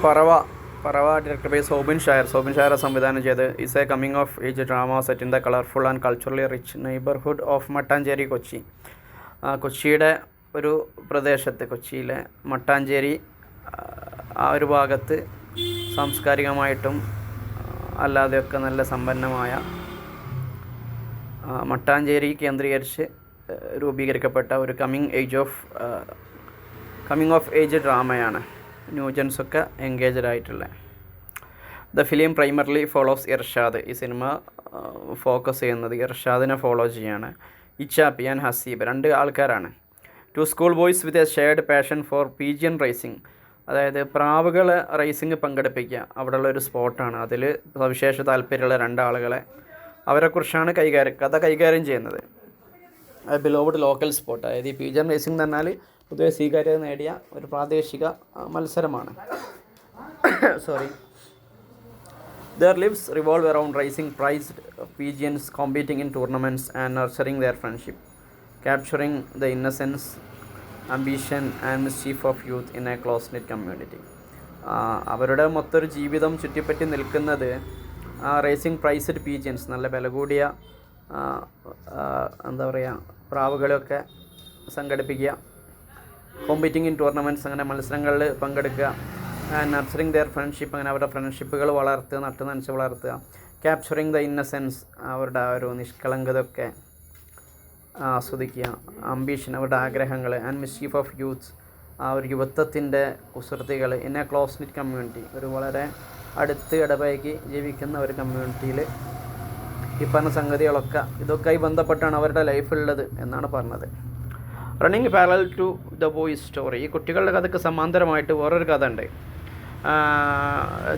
Parava director by Soubin ഷായർ സംവിധാനം ചെയ്ത് is A coming of age drama set in the colourful and culturally rich neighbourhood of Mattancherry, Kochi. കൊച്ചിയുടെ ഒരു പ്രദേശത്ത്, കൊച്ചിയിലെ മട്ടാഞ്ചേരി ആ ഒരു ഭാഗത്ത് സാംസ്കാരികമായിട്ടും അല്ലാതെയൊക്കെ നല്ല സമ്പന്നമായ മട്ടാഞ്ചേരി കേന്ദ്രീകരിച്ച് രൂപീകരിക്കപ്പെട്ട ഒരു കമ്മിങ് ഓഫ് ഏജ് ഡ്രാമയാണ്. ന്യൂജൻസൊക്കെ എൻഗേജഡ് ആയിട്ടുള്ള. The film primarily follows Irshad. ഈ സിനിമ ഫോക്കസ് ചെയ്യുന്നത് ഇർഷാദിനെ ഫോളോ ചെയ്യാണ്. ഇച്ചാപ്പി ആൻഡ് ഹസീബ്, രണ്ട് ആൾക്കാരാണ്. Two school boys with a shared passion for pigeon racing, അതായത് പ്രാവുകളെ റേസിംഗ് പങ്കെടുപ്പിക്കുക. അവിടെയുള്ള ഒരു സ്പോട്ടാണ്. അതിൽ സവിശേഷ താല്പര്യമുള്ള രണ്ടാളുകളെ, അവരെക്കുറിച്ചാണ് കഥ കൈകാര്യം ചെയ്യുന്നത്. ബിലോവഡ് ലോക്കൽ സ്പോട്ട്, അതായത് ഈ പീജിയൻ റേസിംഗ് എന്ന് പറഞ്ഞാൽ പൊതുവെ സ്വീകാര്യത നേടിയ ഒരു പ്രാദേശിക മത്സരമാണ്. Their lives revolve around raising prized pigeons, competing in tournaments and nurturing their friendship, capturing the innocence, ambition and mischief of youth in a close-knit community. അവരുടെ മൊത്തൊരു ജീവിതം ചുറ്റിപ്പറ്റി നിൽക്കുന്നത് റേസിംഗ് പ്രൈസ്ഡ് പീജിയൻസ്, നല്ല വില കൂടിയ എന്താ പറയുക, പ്രാവുകളെയൊക്കെ സംഘടിപ്പിക്കുക, കോമ്പീറ്റിംഗ് ഇൻ ടൂർണമെൻറ്റ്സ്, അങ്ങനെ മത്സരങ്ങളിൽ പങ്കെടുക്കുക, നർച്ചറിങ് ദെയർ ഫ്രണ്ട്ഷിപ്പ്, അങ്ങനെ അവരുടെ ഫ്രണ്ട്ഷിപ്പുകൾ വളർത്തുക, നനച്ച് വളർത്തുക, ക്യാപ്ചറിങ് ദ ഇന്നസെൻസ്, അവരുടെ ആ ഒരു നിഷ്കളങ്കതയൊക്കെ ആസ്വദിക്കുക, അംബീഷൻ, അവരുടെ ആഗ്രഹങ്ങൾ, ആൻഡ് മിസ്ചീഫ് ഓഫ് യൂത്ത്, ആ ഒരു യുവത്വത്തിൻ്റെ കുസൃതികൾ, in a close knit community, ഒരു വളരെ അടുത്ത് ഇടപഴകി ജീവിക്കുന്ന ഒരു കമ്മ്യൂണിറ്റിയിൽ ഈ പറഞ്ഞ സംഗതികളൊക്കെ ഇതൊക്കെയായി ബന്ധപ്പെട്ടാണ് അവരുടെ ലൈഫുള്ളത് എന്നാണ് പറഞ്ഞത്. Running parallel to the boys story, ഈ കുട്ടികളുടെ കഥയ്ക്ക് സമാന്തരമായിട്ട് വേറൊരു കഥ ഉണ്ട്.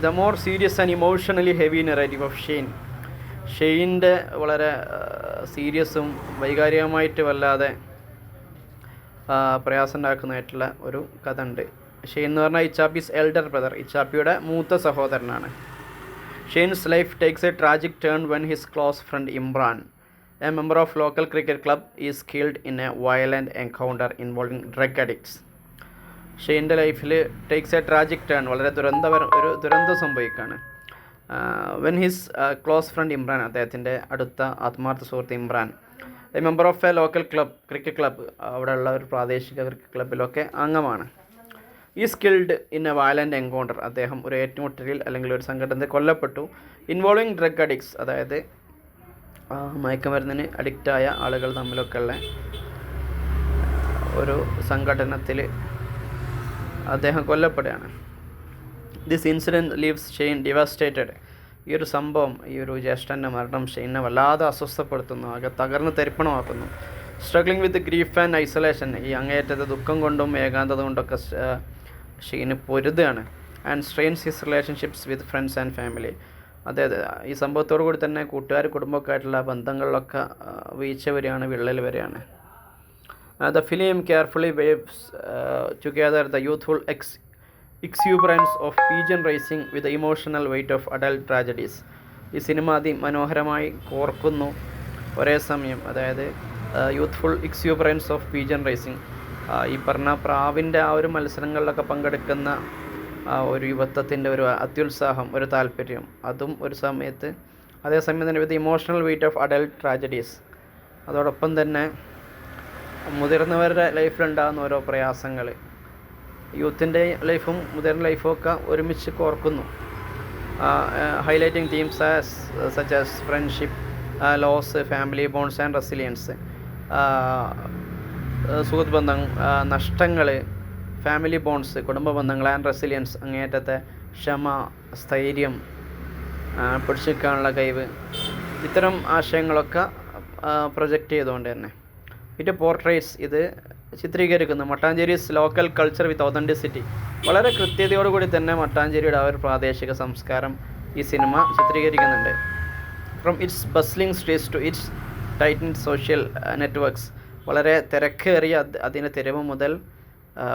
The more serious and emotionally heavy narrative of ഷെയ്ൻ്റെ വളരെ സീരിയസും വൈകാരികമായിട്ട് വല്ലാതെ പ്രയാസം ഉണ്ടാക്കുന്നതായിട്ടുള്ള ഒരു കഥ ഉണ്ട്. ഷെയ്ൻ എന്ന് പറഞ്ഞാൽ ഇച്ചാപ്പീസ് എൽഡർ ബ്രദർ, ഇച്ചാപ്പിയുടെ മൂത്ത സഹോദരനാണ്. Shane's life takes a tragic turn when his close friend Imran, a member of local cricket club, is killed in a violent encounter involving drug addicts. ഷെയ്ൻ്റെ ലൈഫിൽ ടേക്സ് എ ട്രാജിക് ടേൺ, വളരെ ദുരന്തം സംഭവിക്കുകയാണ്. When his close friend Imran, അദ്ദേഹത്തിൻ്റെ അടുത്ത ആത്മാർത്ഥ സുഹൃത്ത് Imran, a member of a local cricket club, അവിടെയുള്ള ഒരു പ്രാദേശിക ക്രിക്കറ്റ് ക്ലബ്ബിലൊക്കെ അംഗമാണ്. Is killed in a violent encounter, അദ്ദേഹം ഒരു ഏറ്റുമുട്ടലിൽ അല്ലെങ്കിൽ ഒരു സംഘടനയിൽ കൊല്ലപ്പെട്ടു. ഇൻവോൾവിങ് ഡ്രഗ് അഡിക്ട്സ്, അതായത് മയക്കുമരുന്നിന് അഡിക്റ്റായ ആളുകൾ തമ്മിലൊക്കെയുള്ള ഒരു സംഘടനത്തിൽ അദ്ദേഹം കൊല്ലപ്പെടുകയാണ്. This incident leaves Shane devastated, ഈ ഒരു സംഭവം, ഈ ഒരു ജ്യേഷ്ഠൻ്റെ മരണം ഷെയ്നെ വല്ലാതെ അസ്വസ്ഥപ്പെടുത്തുന്നു, ആകെ തകർന്ന് തരിപ്പണമാക്കുന്നു. Struggling with grief and isolation, ഈ അങ്ങേയറ്റത്തെ ദുഃഖം കൊണ്ടും ഏകാന്തത കൊണ്ടൊക്കെ ഷെയ്ന് പൊരുതുകയാണ്. And strains his relationships with friends and family, അതായത് ഈ സംഭവത്തോടു കൂടി തന്നെ കൂട്ടുകാർ കുടുംബമൊക്കെ ആയിട്ടുള്ള ബന്ധങ്ങളിലൊക്കെ വീഴ്ച വരികയാണ്, വിള്ളൽ വരികയാണ്. The film carefully weaves together the youthful exuberance of pigeon racing with emotional weight of adult tragedies, ഈ സിനിമ അതിമനോഹരമായി കോർക്കുന്നു ഒരേ സമയം. അതായത് youthful exuberance of pigeon racing, ഈ പറഞ്ഞ പ്രാവിൻ്റെ ആ ഒരു മത്സരങ്ങളിലൊക്കെ പങ്കെടുക്കുന്ന ഒരു യുവത്വത്തിൻ്റെ ഒരു അത്യുത്സാഹം, ഒരു താല്പര്യം, അതും ഒരു സമയത്ത് അതേസമയം തന്നെ with emotional weight of adult tragedies, അതോടൊപ്പം തന്നെ മുതിർന്നവരുടെ ലൈഫിലുണ്ടാകുന്ന ഓരോ പ്രയാസങ്ങൾ, യൂത്തിൻ്റെ ലൈഫും മുതിർന്ന ലൈഫും ഒക്കെ ഒരുമിച്ച് കോർക്കുന്നു. Highlighting themes such as friendship, loss, family bonds and resilience, സുഹൃത്ത് ബന്ധം, നഷ്ടങ്ങൾ, ഫാമിലി ബോണ്ട്സ്, കുടുംബ ബന്ധങ്ങൾ, ആൻഡ് റെസിലിയൻസ്, അങ്ങേയറ്റത്തെ ക്ഷമ, സ്ഥൈര്യം, പിടിച്ചെടുക്കാനുള്ള കഴിവ്, ഇത്തരം ആശയങ്ങളൊക്കെ പ്രൊജക്റ്റ് ചെയ്തുകൊണ്ട് തന്നെ ഇറ്റ് പോർട്രേറ്റ്സ്, ഇത് ചിത്രീകരിക്കുന്നു Mattancherry's local culture with authenticity, വളരെ കൃത്യതയോടുകൂടി തന്നെ മട്ടാഞ്ചേരിയുടെ ആ ഒരു പ്രാദേശിക സംസ്കാരം ഈ സിനിമ ചിത്രീകരിക്കുന്നുണ്ട്. From its bustling streets to its tightened social networks, വളരെ തിരക്കേറിയ അതിൻ്റെ തെരുവ് മുതൽ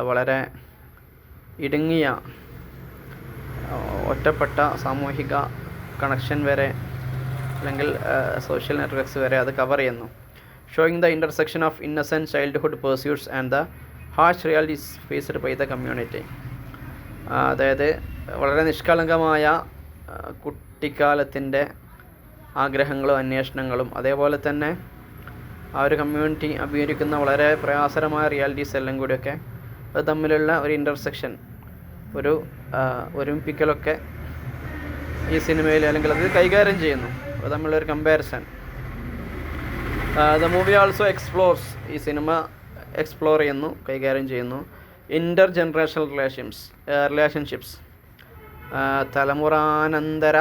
വളരെ ഇടുങ്ങിയ ഒറ്റപ്പെട്ട സാമൂഹിക കണക്ഷൻ വരെ, അല്ലെങ്കിൽ സോഷ്യൽ നെറ്റ്വർക്ക്സ് വരെ അത് കവർ ചെയ്യുന്നു. Showing the intersection of innocent childhood pursuits and the harsh realities faced by the community, അതായത് വളരെ നിഷ്കളങ്കമായ കുട്ടിക്കാലത്തിൻ്റെ ആഗ്രഹങ്ങളും അന്വേഷണങ്ങളും അതേപോലെ തന്നെ ആ ഒരു കമ്മ്യൂണിറ്റി അഭിമുഖീകരിക്കുന്ന വളരെ പ്രയാസകരമായ റിയാലിറ്റീസ് എല്ലാം കൂടിയൊക്കെ അത് തമ്മിലുള്ള ഒരു ഇൻ്റർസെക്ഷൻ, ഒരു ഒരുമിപ്പിക്കലൊക്കെ ഈ സിനിമയിൽ അല്ലെങ്കിൽ അത് കൈകാര്യം ചെയ്യുന്നു. അത് തമ്മിലൊരു comparison. The movie also explores, ഈ സിനിമ എക്സ്പ്ലോർ ചെയ്യുന്നു, കൈകാര്യം ചെയ്യുന്നു ഇൻ്റർ ജനറേഷണൽ റിലേഷൻഷിപ്സ്, തലമുറാനന്തര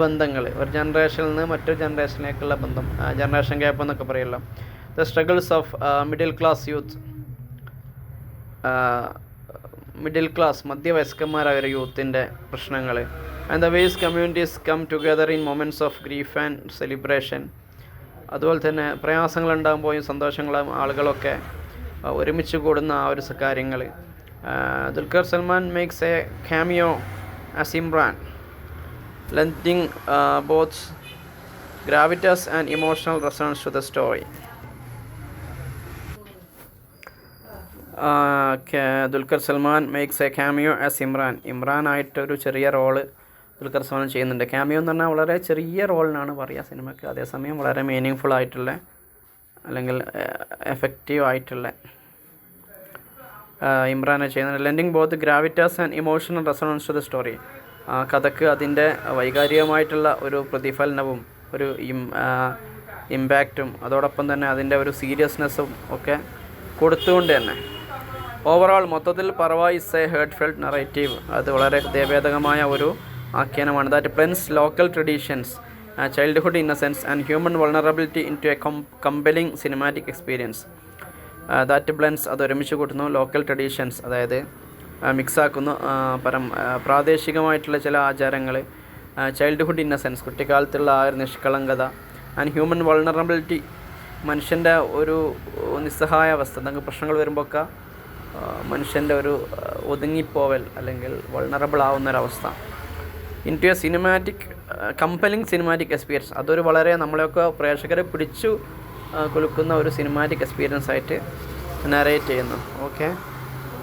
ബന്ധങ്ങൾ, ഒരു ജനറേഷനിൽ നിന്ന് മറ്റൊരു ജനറേഷനിലേക്കുള്ള ബന്ധം, ജനറേഷൻ ഗ്യാപ്പ് എന്നൊക്കെ പറയുമല്ലോ. The struggles of middle class youth, middle class മധ്യവയസ്കന്മാരായ ഒരു യൂത്തിൻ്റെ പ്രശ്നങ്ങൾ. And the ways communities come together in moments of grief and celebration. അതുപോലെ തന്നെ പ്രയാസങ്ങളുണ്ടാകുമ്പോഴും സന്തോഷങ്ങളും ആളുകളൊക്കെ ഒരുമിച്ച് കൂടുന്ന ആ ഒരു കാര്യങ്ങൾ. Dulquer Salman makes A cameo as Imran, lending both gravitas and emotional resonance to the story. Dulquer Salman makes A cameo as Imran ആയിട്ടൊരു ചെറിയ റോള് ദുൽഖർ സൽമാൻ ചെയ്യുന്നുണ്ട്. ക്യാമിയോ എന്ന് പറഞ്ഞാൽ വളരെ ചെറിയ റോളിനാണ് പറയുക സിനിമയ്ക്ക്, അതേസമയം വളരെ മീനിങ് ഫുൾ ആയിട്ടുള്ള അല്ലെങ്കിൽ എഫക്റ്റീവ് ആയിട്ടുള്ള ഇമ്രാനെ ചെയ്യുന്നുണ്ട്. Lending both gravitas and emotional resonance to the story. കഥയ്ക്ക് അതിൻ്റെ വൈകാരികമായിട്ടുള്ള ഒരു പ്രതിഫലനവും ഒരു ഇമ്പാക്റ്റും അതോടൊപ്പം തന്നെ അതിൻ്റെ ഒരു സീരിയസ്നെസ്സും ഒക്കെ കൊടുത്തുകൊണ്ട് തന്നെ ഓവറോൾ മൊത്തത്തിൽ Parava is a heartfelt narrative. അത് വളരെ ഹൃദയഭേദകമായ ഒരു ആഖ്യാനമാണ്. That blends local traditions, childhood innocence and human vulnerability into a compelling cinematic experience. That blends, അത് ഒരുമിച്ച് കൂട്ടുന്നു ലോക്കൽ ട്രഡീഷൻസ്, അതായത് മിക്സാക്കുന്നു പ്രാദേശികമായിട്ടുള്ള ചില ആചാരങ്ങൾ, ചൈൽഡ്ഹുഡ് ഇന്നസെൻസ് കുട്ടിക്കാലത്തുള്ള ആ ഒരു നിഷ്കളങ്കത, ആൻഡ് ഹ്യൂമൻ വൾണറബിലിറ്റി മനുഷ്യൻ്റെ ഒരു നിസ്സഹായ അവസ്ഥ, എന്തെങ്കിലും പ്രശ്നങ്ങൾ വരുമ്പോഴൊക്കെ മനുഷ്യൻ്റെ ഒരു ഒതുങ്ങിപ്പോവൽ അല്ലെങ്കിൽ വൾണറബിൾ ആവുന്നൊരവസ്ഥ. Into a cinematic compelling cinematic experience, അതൊരു വളരെ നമ്മളെയൊക്കെ പ്രേക്ഷകരെ പിടിച്ചു കുലുക്കുന്ന ഒരു സിനിമാറ്റിക് എക്സ്പീരിയൻസ് ആയിട്ട് നരേറ്റ് ചെയ്യുന്നു. ഓക്കെ.